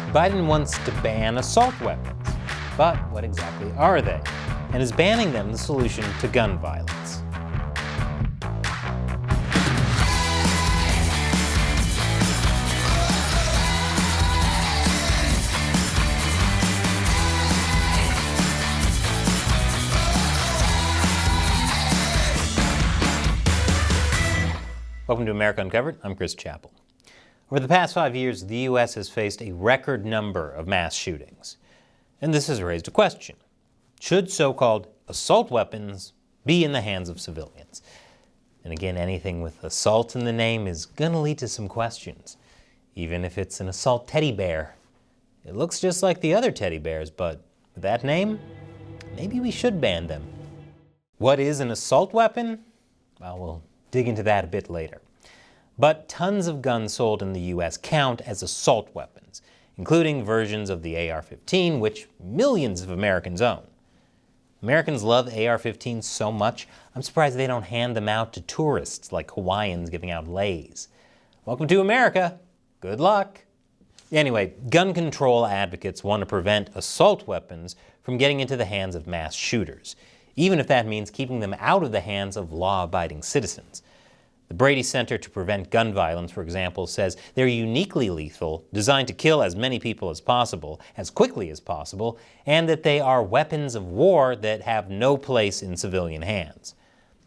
Biden wants to ban assault weapons. But what exactly are they? And is banning them the solution to gun violence? Welcome to America Uncovered. I'm Chris Chappell. Over the past 5 years, the U.S. has faced a record number of mass shootings. And this has raised a question. Should so-called assault weapons be in the hands of civilians? And again, anything with assault in the name is going to lead to some questions. Even if it's an assault teddy bear. It looks just like the other teddy bears, but with that name, maybe we should ban them. What is an assault weapon? Well, we'll dig into that a bit later. But tons of guns sold in the U.S. count as assault weapons, including versions of the AR-15, which millions of Americans own. Americans love AR-15s so much, I'm surprised they don't hand them out to tourists like Hawaiians giving out leis. Welcome to America. Good luck. Anyway, gun control advocates want to prevent assault weapons from getting into the hands of mass shooters, even if that means keeping them out of the hands of law-abiding citizens. The Brady Center to Prevent Gun Violence, for example, says they're uniquely lethal, designed to kill as many people as possible, as quickly as possible, and that they are weapons of war that have no place in civilian hands.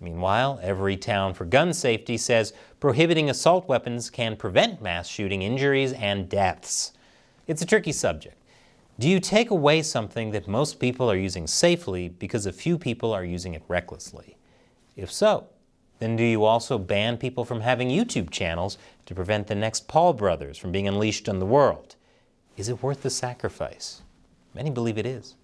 Meanwhile, Everytown for Gun Safety says prohibiting assault weapons can prevent mass shooting injuries and deaths. It's a tricky subject. Do you take away something that most people are using safely because a few people are using it recklessly? If so, then do you also ban people from having YouTube channels to prevent the next Paul brothers from being unleashed on the world? Is it worth the sacrifice? Many believe it is.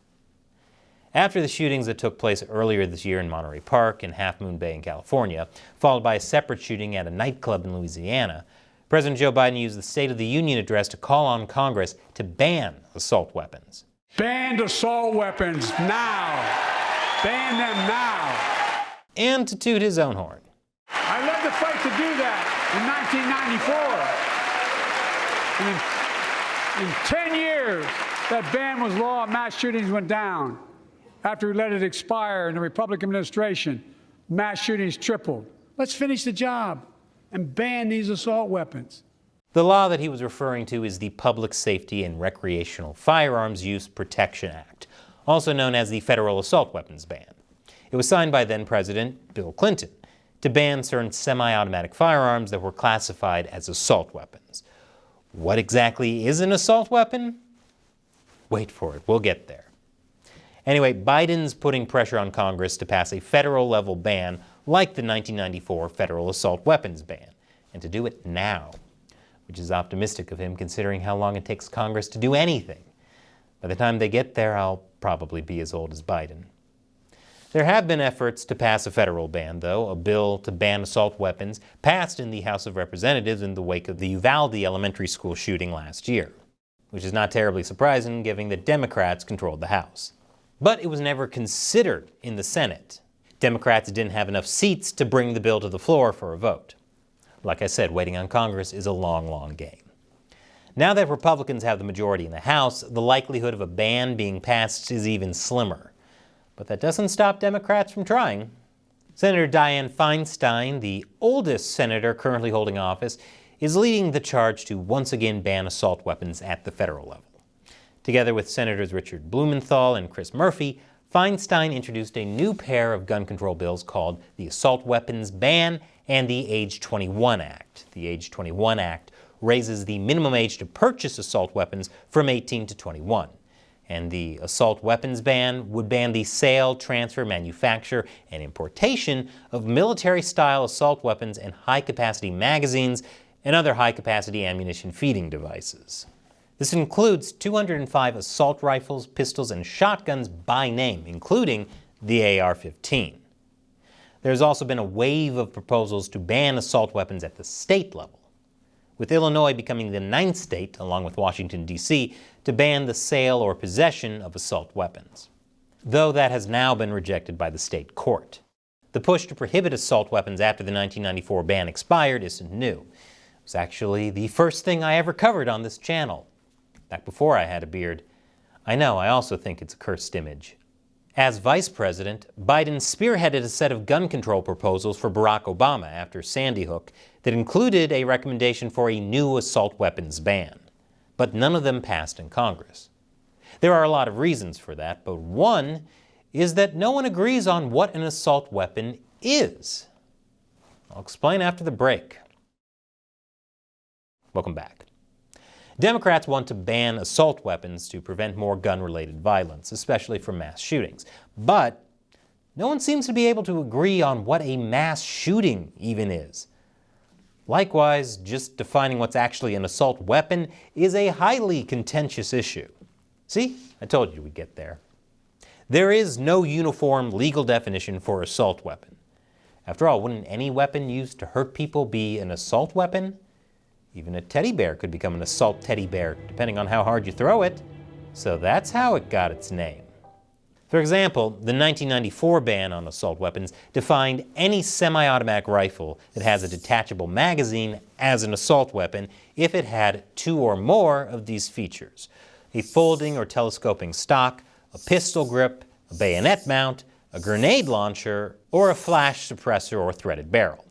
After the shootings that took place earlier this year in Monterey Park and Half Moon Bay in California, followed by a separate shooting at a nightclub in Louisiana, President Joe Biden used the State of the Union address to call on Congress to ban assault weapons. Ban assault weapons now! Ban them now! And to toot his own horn. I led the fight to do that in 1994. In 10 years, that ban was law, mass shootings went down. After we let it expire in the Republican administration, mass shootings tripled. Let's finish the job and ban these assault weapons. The law that he was referring to is the Public Safety and Recreational Firearms Use Protection Act, also known as the Federal Assault Weapons Ban. It was signed by then-President Bill Clinton to ban certain semi-automatic firearms that were classified as assault weapons. What exactly is an assault weapon? Wait for it, we'll get there. Anyway, Biden's putting pressure on Congress to pass a federal-level ban like the 1994 Federal Assault Weapons Ban, and to do it now, which is optimistic of him considering how long it takes Congress to do anything. By the time they get there, I'll probably be as old as Biden. There have been efforts to pass a federal ban, though. A bill to ban assault weapons passed in the House of Representatives in the wake of the Uvalde elementary school shooting last year, which is not terribly surprising given that Democrats controlled the House. But it was never considered in the Senate. Democrats didn't have enough seats to bring the bill to the floor for a vote. Like I said, waiting on Congress is a long, long game. Now that Republicans have the majority in the House, the likelihood of a ban being passed is even slimmer. But that doesn't stop Democrats from trying. Senator Dianne Feinstein, the oldest senator currently holding office, is leading the charge to once again ban assault weapons at the federal level. Together with Senators Richard Blumenthal and Chris Murphy, Feinstein introduced a new pair of gun control bills called the Assault Weapons Ban and the Age 21 Act. The Age 21 Act raises the minimum age to purchase assault weapons from 18 to 21. And the assault weapons ban would ban the sale, transfer, manufacture, and importation of military-style assault weapons and high-capacity magazines and other high-capacity ammunition feeding devices. This includes 205 assault rifles, pistols, and shotguns by name, including the AR-15. There's also been a wave of proposals to ban assault weapons at the state level, with Illinois becoming the 9th state, along with Washington, D.C., to ban the sale or possession of assault weapons, though that has now been rejected by the state court. The push to prohibit assault weapons after the 1994 ban expired isn't new. It was actually the first thing I ever covered on this channel. back before I had a beard. I know, I also think it's a cursed image. As vice president, Biden spearheaded a set of gun control proposals for Barack Obama after Sandy Hook that included a recommendation for a new assault weapons ban. But none of them passed in Congress. There are a lot of reasons for that, but one is that no one agrees on what an assault weapon is. I'll explain after the break. Welcome back. Democrats want to ban assault weapons to prevent more gun-related violence, especially from mass shootings. But no one seems to be able to agree on what a mass shooting even is. Likewise, just defining what's actually an assault weapon is a highly contentious issue. See, I told you we'd get there. There is no uniform legal definition for assault weapon. After all, wouldn't any weapon used to hurt people be an assault weapon? Even a teddy bear could become an assault teddy bear, depending on how hard you throw it. So that's how it got its name. For example, the 1994 ban on assault weapons defined any semi-automatic rifle that has a detachable magazine as an assault weapon if it had two or more of these features: a folding or telescoping stock, a pistol grip, a bayonet mount, a grenade launcher, or a flash suppressor or threaded barrel.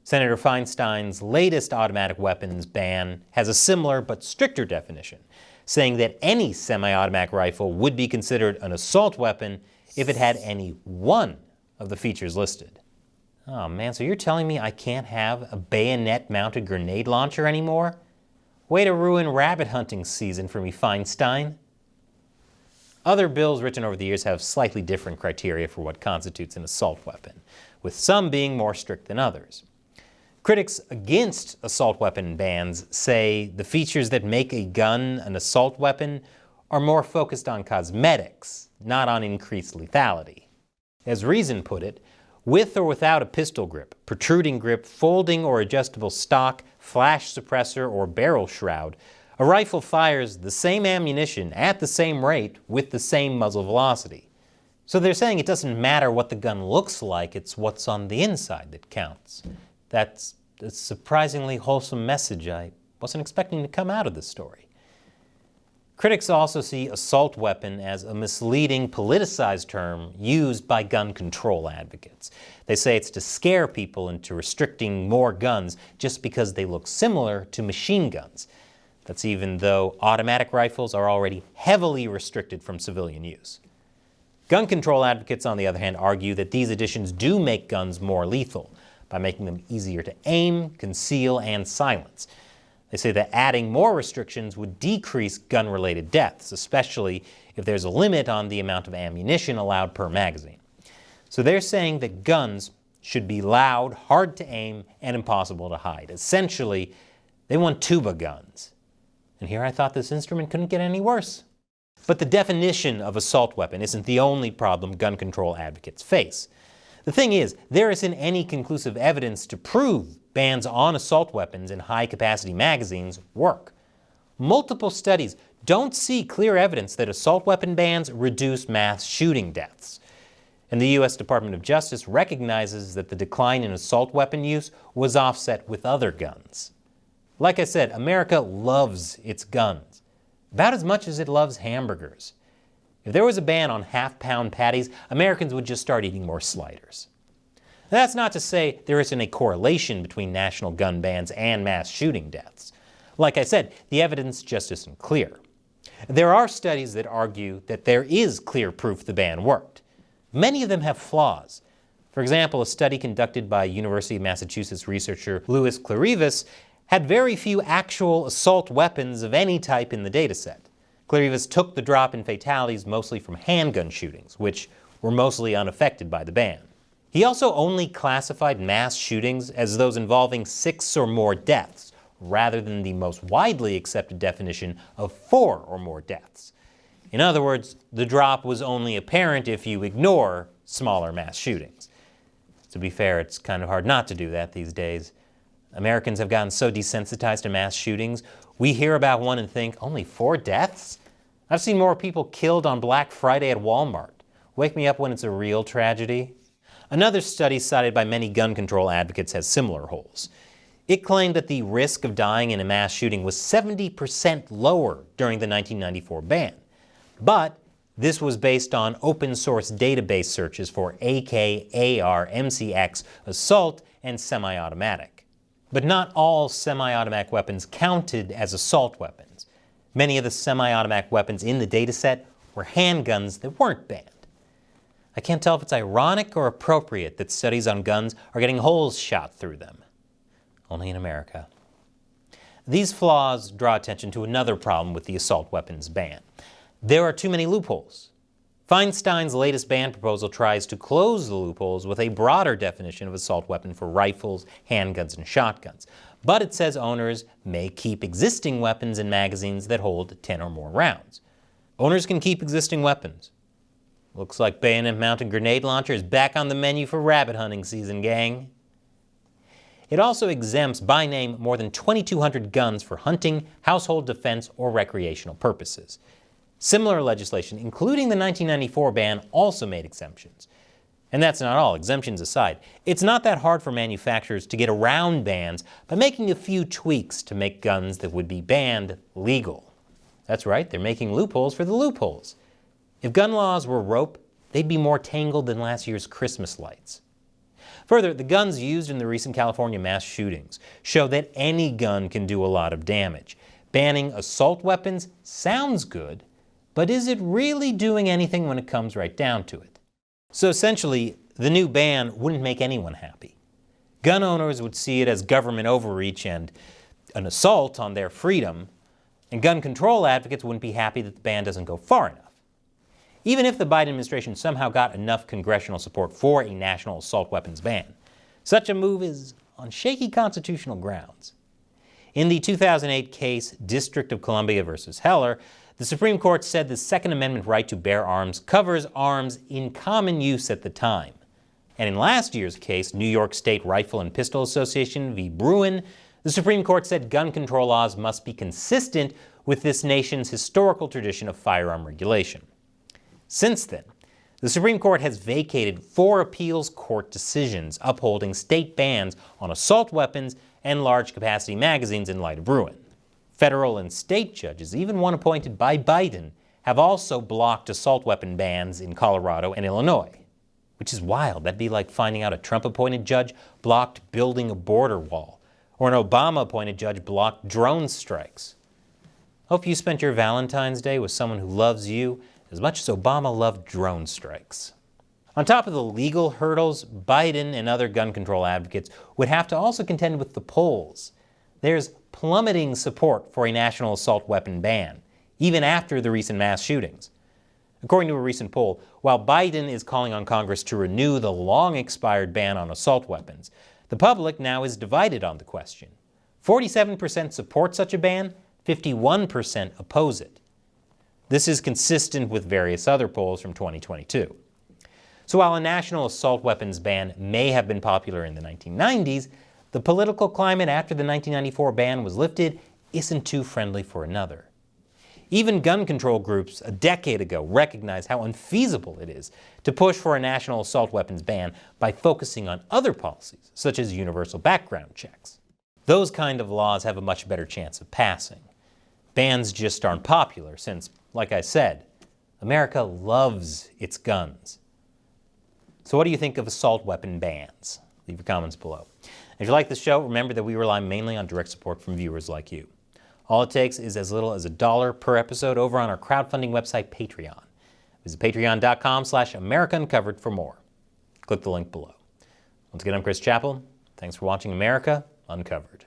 Senator Feinstein's latest automatic weapons ban has a similar but stricter definition, saying that any semi-automatic rifle would be considered an assault weapon if it had any one of the features listed. Oh man, so you're telling me I can't have a bayonet-mounted grenade launcher anymore? Way to ruin rabbit hunting season for me, Feinstein. Other bills written over the years have slightly different criteria for what constitutes an assault weapon, with some being more strict than others. Critics against assault weapon bans say the features that make a gun an assault weapon are more focused on cosmetics, not on increased lethality. As Reason put it, with or without a pistol grip, protruding grip, folding or adjustable stock, flash suppressor, or barrel shroud, a rifle fires the same ammunition at the same rate with the same muzzle velocity. So they're saying it doesn't matter what the gun looks like, it's what's on the inside that counts. That's a surprisingly wholesome message I wasn't expecting to come out of this story. Critics also see assault weapon as a misleading, politicized term used by gun control advocates. They say it's to scare people into restricting more guns just because they look similar to machine guns. That's even though automatic rifles are already heavily restricted from civilian use. Gun control advocates, on the other hand, argue that these additions do make guns more lethal by making them easier to aim, conceal, and silence. They say that adding more restrictions would decrease gun-related deaths, especially if there's a limit on the amount of ammunition allowed per magazine. So they're saying that guns should be loud, hard to aim, and impossible to hide. Essentially, they want tuba guns. And here I thought this instrument couldn't get any worse. But the definition of assault weapon isn't the only problem gun control advocates face. The thing is, there isn't any conclusive evidence to prove bans on assault weapons in high-capacity magazines work. Multiple studies don't see clear evidence that assault weapon bans reduce mass shooting deaths. And the U.S. Department of Justice recognizes that the decline in assault weapon use was offset with other guns. Like I said, America loves its guns, about as much as it loves hamburgers. If there was a ban on half-pound patties, Americans would just start eating more sliders. That's not to say there isn't a correlation between national gun bans and mass shooting deaths. Like I said, the evidence just isn't clear. There are studies that argue that there is clear proof the ban worked. Many of them have flaws. For example, a study conducted by University of Massachusetts researcher Louis Clarivas had very few actual assault weapons of any type in the dataset. Clarivas took the drop in fatalities mostly from handgun shootings, which were mostly unaffected by the ban. He also only classified mass shootings as those involving 6 or more deaths, rather than the most widely accepted definition of 4 or more deaths. In other words, the drop was only apparent if you ignore smaller mass shootings. To be fair, it's kind of hard not to do that these days. Americans have gotten so desensitized to mass shootings, we hear about one and think, only 4 deaths? I've seen more people killed on Black Friday at Walmart. Wake me up when it's a real tragedy. Another study cited by many gun control advocates has similar holes. It claimed that the risk of dying in a mass shooting was 70% lower during the 1994 ban. But this was based on open-source database searches for AK, AR, MCX, assault, and semi-automatic. But not all semi-automatic weapons counted as assault weapons. Many of the semi-automatic weapons in the dataset were handguns that weren't banned. I can't tell if it's ironic or appropriate that studies on guns are getting holes shot through them. Only in America. These flaws draw attention to another problem with the assault weapons ban. There are too many loopholes. Feinstein's latest ban proposal tries to close the loopholes with a broader definition of assault weapon for rifles, handguns, and shotguns. But it says owners may keep existing weapons in magazines that hold 10 or more rounds. Owners can keep existing weapons. Looks like bayonet-mounted grenade launcher is back on the menu for rabbit hunting season, gang. It also exempts by name more than 2,200 guns for hunting, household defense, or recreational purposes. Similar legislation, including the 1994 ban, also made exemptions. And that's not all. Exemptions aside, it's not that hard for manufacturers to get around bans by making a few tweaks to make guns that would be banned legal. That's right, they're making loopholes for the loopholes. If gun laws were rope, they'd be more tangled than last year's Christmas lights. Further, the guns used in the recent California mass shootings show that any gun can do a lot of damage. Banning assault weapons sounds good, but is it really doing anything when it comes right down to it? So essentially, the new ban wouldn't make anyone happy. Gun owners would see it as government overreach and an assault on their freedom, and gun control advocates wouldn't be happy that the ban doesn't go far enough. Even if the Biden administration somehow got enough congressional support for a national assault weapons ban, such a move is on shaky constitutional grounds. In the 2008 case, District of Columbia versus Heller, the Supreme Court said the Second Amendment right to bear arms covers arms in common use at the time. And in last year's case, New York State Rifle and Pistol Association v. Bruin, the Supreme Court said gun control laws must be consistent with this nation's historical tradition of firearm regulation. Since then, the Supreme Court has vacated 4 appeals court decisions upholding state bans on assault weapons and large-capacity magazines in light of Bruin. Federal and state judges, even one appointed by Biden, have also blocked assault weapon bans in Colorado and Illinois. Which is wild. That'd be like finding out a Trump-appointed judge blocked building a border wall, or an Obama-appointed judge blocked drone strikes. Hope you spent your Valentine's Day with someone who loves you as much as Obama loved drone strikes. On top of the legal hurdles, Biden and other gun control advocates would have to also contend with the polls. There's plummeting support for a national assault weapon ban, even after the recent mass shootings. According to a recent poll, while Biden is calling on Congress to renew the long-expired ban on assault weapons, the public now is divided on the question. 47% support such a ban, 51% oppose it. This is consistent with various other polls from 2022. So while a national assault weapons ban may have been popular in the 1990s, the political climate after the 1994 ban was lifted isn't too friendly for another. Even gun control groups a decade ago recognized how unfeasible it is to push for a national assault weapons ban by focusing on other policies, such as universal background checks. Those kind of laws have a much better chance of passing. Bans just aren't popular since, like I said, America loves its guns. So what do you think of assault weapon bans? Leave your comments below. If you like this show, remember that we rely mainly on direct support from viewers like you. All it takes is as little as $1 per episode over on our crowdfunding website, Patreon. Visit patreon.com/AmericaUncovered for more. Click the link below. Once again, I'm Chris Chappell. Thanks for watching America Uncovered.